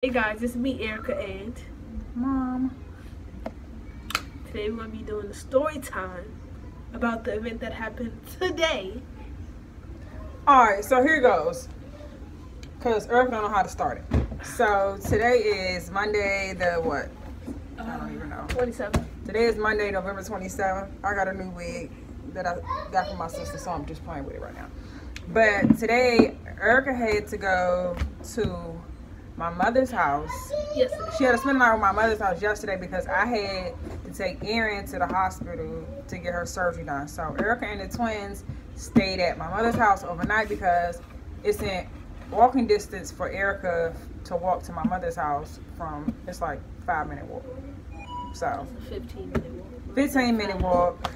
Hey guys, it's me, Erica, and Mom. Today we're going to be doing a story time about the event that happened today. Alright, so here goes. Because Erica don't know how to start it. So today is Monday the what? I don't even know. 27th. Today is Monday, November 27th. I got a new wig that I got from my sister, so I'm just playing with it right now. But today, Erica had to go to my mother's house. Yesterday. She had to spend the night with my mother's house yesterday because I had to take Erin to the hospital to get her surgery done. So Erica and the twins stayed at my mother's house overnight because it's in walking distance for Erica to walk to my mother's house from, it's like 5-minute walk. So 15-minute walk. 15-minute walk.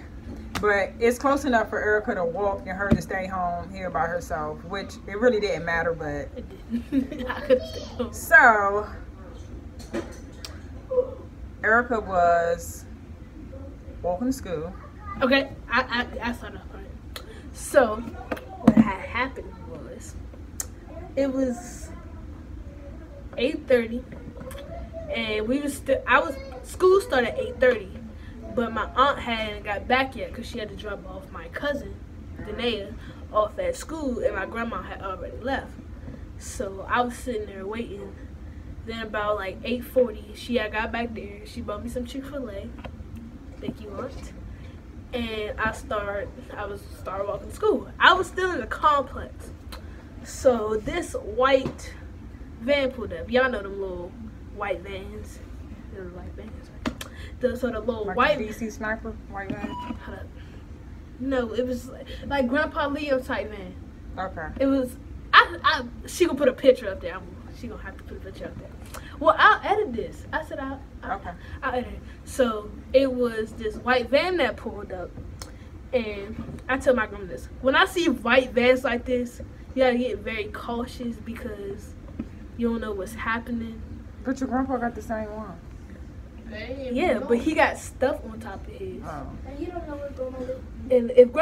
But it's close enough for Erica to walk and her to stay home here by herself, which it really didn't matter, but It didn't. I could have stayed home. so Erica was walking to school. Okay, I started off right. So what had happened was it was 8:30 and we was still school started at 8:30, but my aunt hadn't got back yet because she had to drop off my cousin Danae off at school and my grandma had already left. So I was sitting there waiting. Then about like 8:40 she had got back there. She bought me some Chick-fil-A. Thank you, Aunt. And I started walking to school. I was still in the complex. So this white van pulled up. Y'all know them little white vans. They're white vans, right? The sort of little Like white DC sniper, white van. Hold up. No, it was like Grandpa Leo type van. Okay. It was she gonna put a picture up there. She gonna have to put a picture up there. Well, I'll edit this. I said I'll edit it. So it was this white van that pulled up, and I tell my grandma this: when I see white vans like this, you gotta get very cautious because you don't know what's happening. But your grandpa got the same one. Yeah, but he got stuff on top of his. Oh. And you don't know what's going on. And if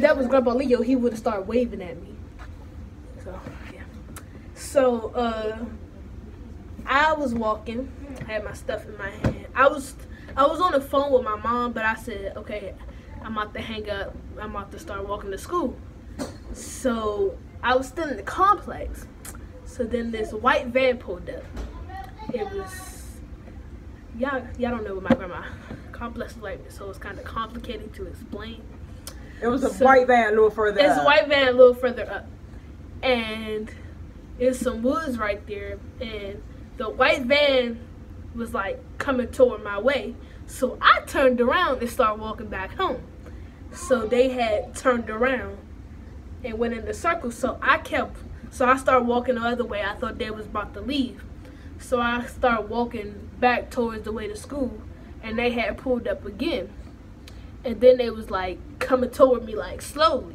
that was Grandpa Leo, he would have started waving at me. So yeah. So I was walking. I had my stuff in my hand. I was on the phone with my mom, but I said, okay, I'm about to hang up. I'm about to start walking to school. So I was still in the complex. So then this white van pulled up. It was y'all don't know what my grandma complex was like, so it's kind of complicated to explain. It was a white van a little further up. It's a white van a little further up. And there's some woods right there. And the white van was like coming toward my way. So I turned around and started walking back home. So they had turned around and went in the circle. So I started walking the other way. I thought they was about to leave. So I started walking back towards the way to school. And they had pulled up again. And then they was like coming toward me like slowly.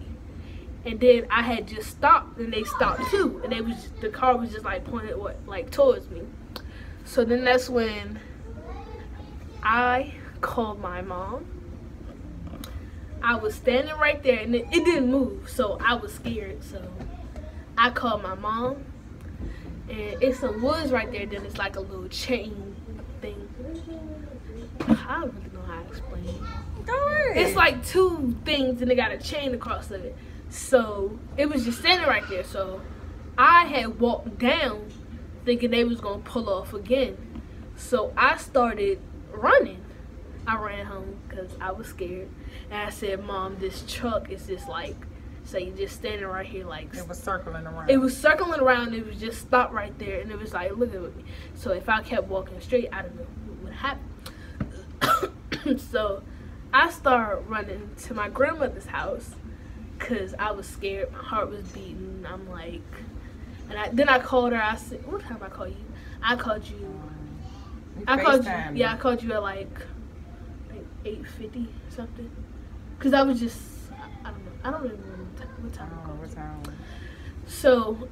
And then I had just stopped and they stopped too. And the car was just like pointed like towards me. So then that's when I called my mom. I was standing right there and it didn't move, so I was scared. So I called my mom. And it's some woods right there, then it's like a little chain thing. I don't really know how to explain it. It's like two things and they got a chain across of it. So it was just standing right there. So I had walked down thinking they was gonna pull off again. So I started running. I ran home because I was scared. And I said, Mom, this truck is just like, so you just standing right here like. It was circling around. It was circling around. It was just stopped right there. And it was like looking at me. So if I kept walking straight, I don't know what would happen. So I started running to my grandmother's house because I was scared. My heart was beating. I'm like, and then I called her. I said, what time I call you? I called you. I called you. Yeah, I called you at like 8:50 something. Cause I was just, I don't know. I don't even remember what time I called you. So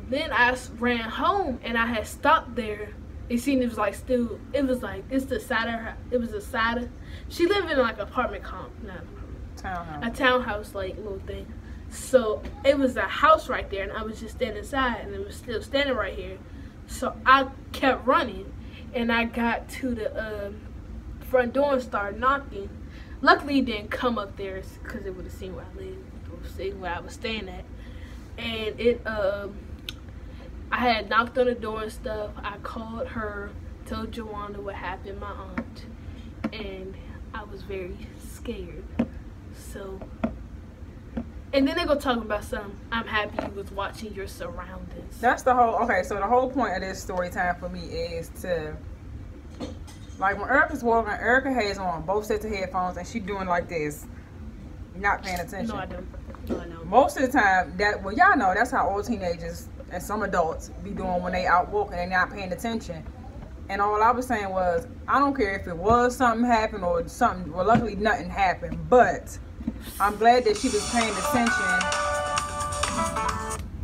then I ran home and I had stopped there. It seemed it was like still. It was like it's the side of her. It was the side of. She lived in like apartment townhouse. A townhouse like little thing. So it was a house right there, and I was just standing inside, and it was still standing right here. So I kept running, and I got to the front door and started knocking. Luckily, it didn't come up there because it would have seen where I lived, or seen where I was staying at. And it, I had knocked on the door and stuff. I called her, told Joanna what happened, my aunt, and I was very scared. So, and then they go talking about something. I'm happy you was watching your surroundings. That's the whole, okay, so the whole point of this story time for me is to, like when Erica's walking, Erica has on both sets of headphones and she doing like this, not paying attention. No, I don't. No, I don't. Most of the time, that, well, y'all know that's how all teenagers and some adults be doing when they out walking and not paying attention. And all I was saying was, I don't care if it was something happened or something, well, luckily nothing happened, but I'm glad that she was paying attention.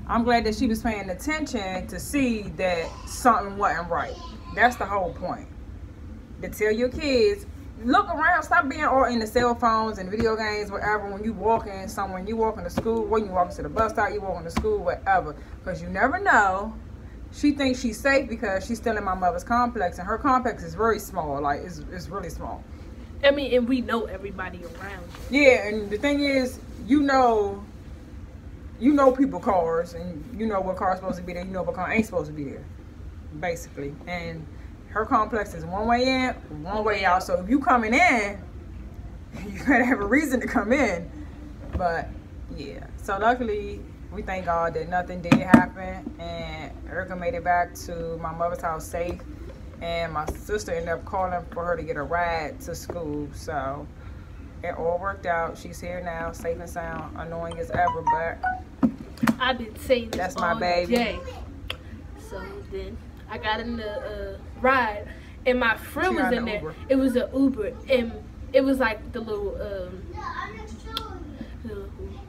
I'm glad that she was paying attention to see that something wasn't right. That's the whole point. To tell your kids, look around, stop being all in the cell phones and video games, whatever, when you walking somewhere, you walking to school, when you walking to the bus stop, you walking to school, whatever. Because you never know. She thinks she's safe because she's still in my mother's complex, and her complex is very small, like it's really small. I mean, and we know everybody around. Yeah, and the thing is, you know people cars, and you know what car's supposed to be there, you know what car ain't supposed to be there, basically. And her complex is one way in, one way out. So if you coming in, you gotta have a reason to come in. But yeah, so luckily we thank God that nothing did happen, and Erica made it back to my mother's house safe. And my sister ended up calling for her to get a ride to school. So it all worked out. She's here now, safe and sound, annoying as ever, but I've been saying this that's all my baby. day. So then I got in the ride, and my friend was in there. Uber. It was an Uber, and it was like the little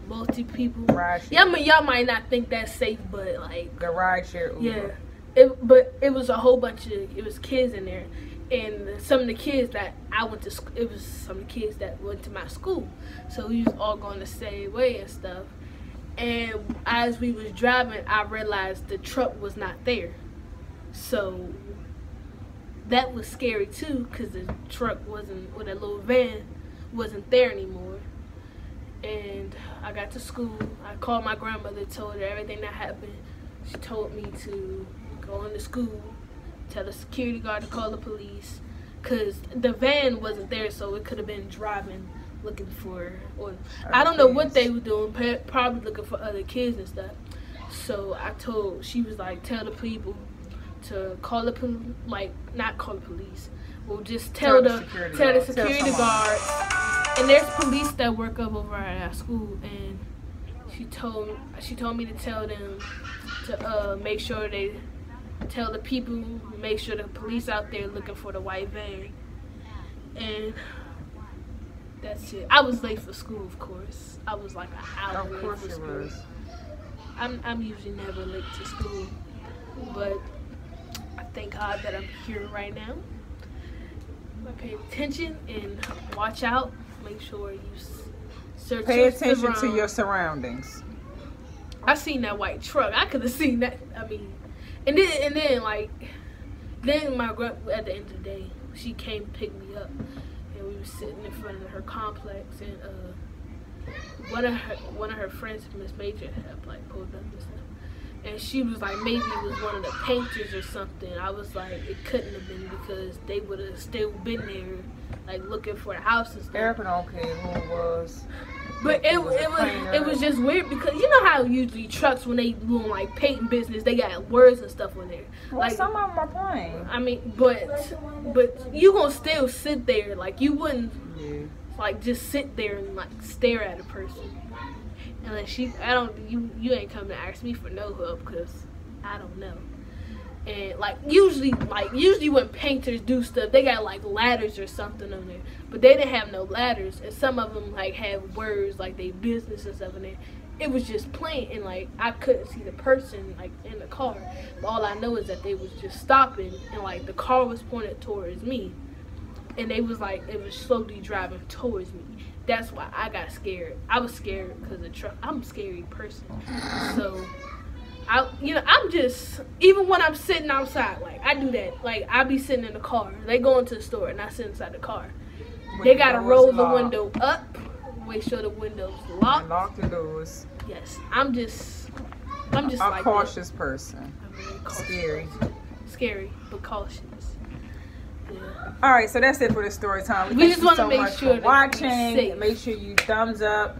multi people. Yeah, I mean, y'all might not think that's safe, but like the ride share Uber. Yeah, but it was a whole bunch of kids in there, and some of the kids that I went to school, it was some of the kids that went to my school, so we was all going the same way and stuff. And as we was driving, I realized the truck was not there, so that was scary too, because the truck wasn't, or that little van wasn't there anymore. And I got to school, I called my grandmother, told her everything that happened. She told me to go into school, tell the security guard to call the police, because the van wasn't there, so it could have been driving, looking for, or I don't know what they were doing, probably looking for other kids and stuff. So I told, she was like, tell the people to call the like, not call the police, well, just tell the security guard. And there's police that work up over at our school, and she told me to tell them to make sure they tell the people, make sure the police out there looking for the white van. And that's it. I was late for school, of course. I was like an hour late for school. I'm usually never late to school, but I thank God that I'm here right now. I pay attention and watch out. Make sure you search. Pay attention to your surroundings. I seen that white truck. I could have seen that. I mean, and then my grandma, at the end of the day, she came to pick me up, and we were sitting in front of her complex, and one of her friends, Miss Major, had like pulled up and stuff, and she was like, maybe it was one of the painters or something. I was like, it couldn't have been, because they would have still been there, like looking for the house and stuff. Erica don't care who it was. But it was just weird, because you know how usually trucks, when they doing like painting business, they got words and stuff on there. Well, like, some of them are plain. I mean, but you gonna still sit there, like you wouldn't like just sit there and like stare at a person. Unless you ain't come to ask me for no help, because I don't know. And like usually when painters do stuff, they got like ladders or something on there, but they didn't have no ladders, and some of them like have words like they business and stuff in there. It was just plain, and like I couldn't see the person like in the car, but all I know is that they was just stopping, and like the car was pointed towards me, and they was like, it was slowly driving towards me. That's why I got scared. I was scared because of the truck. I'm a scary person, so I'm just, even when I'm sitting outside, like, I do that. Like, I be sitting in the car. They go into the store and I sit inside the car. They got to roll the window up, make sure the window's locked. And lock the doors. Yes, I'm just a like cautious person. I'm very cautious. Scary, but cautious. Yeah. All right, so that's it for the story time. We just want to make sure for watching. Make sure you thumbs up.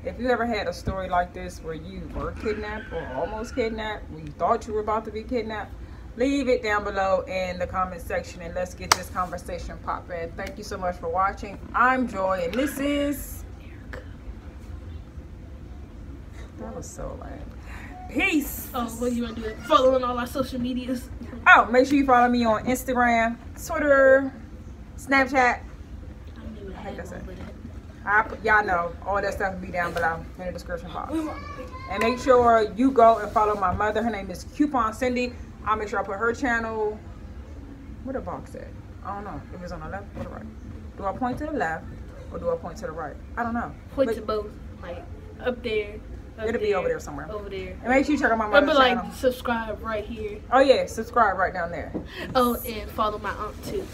If you ever had a story like this where you were kidnapped or almost kidnapped, when you thought you were about to be kidnapped, leave it down below in the comment section and let's get this conversation popping. Thank you so much for watching. I'm Joy and this is Erica. That was so lame. Peace. Oh, what you want to do? Following all our social medias. Oh, make sure you follow me on Instagram, Twitter, Snapchat. Y'all know all that stuff will be down below in the description box. And make sure you go and follow my mother. Her name is Coupon Cindy. I'll make sure I put her channel. Where the box at? I don't know if it's on the left or the right. Do I point to the left or do I point to the right? I don't know. Point to both, like up there. It'll be over there somewhere. Over there. And make sure you check out my mother's channel. Like subscribe right here. Oh yeah, subscribe right down there. Oh, and follow my aunt too.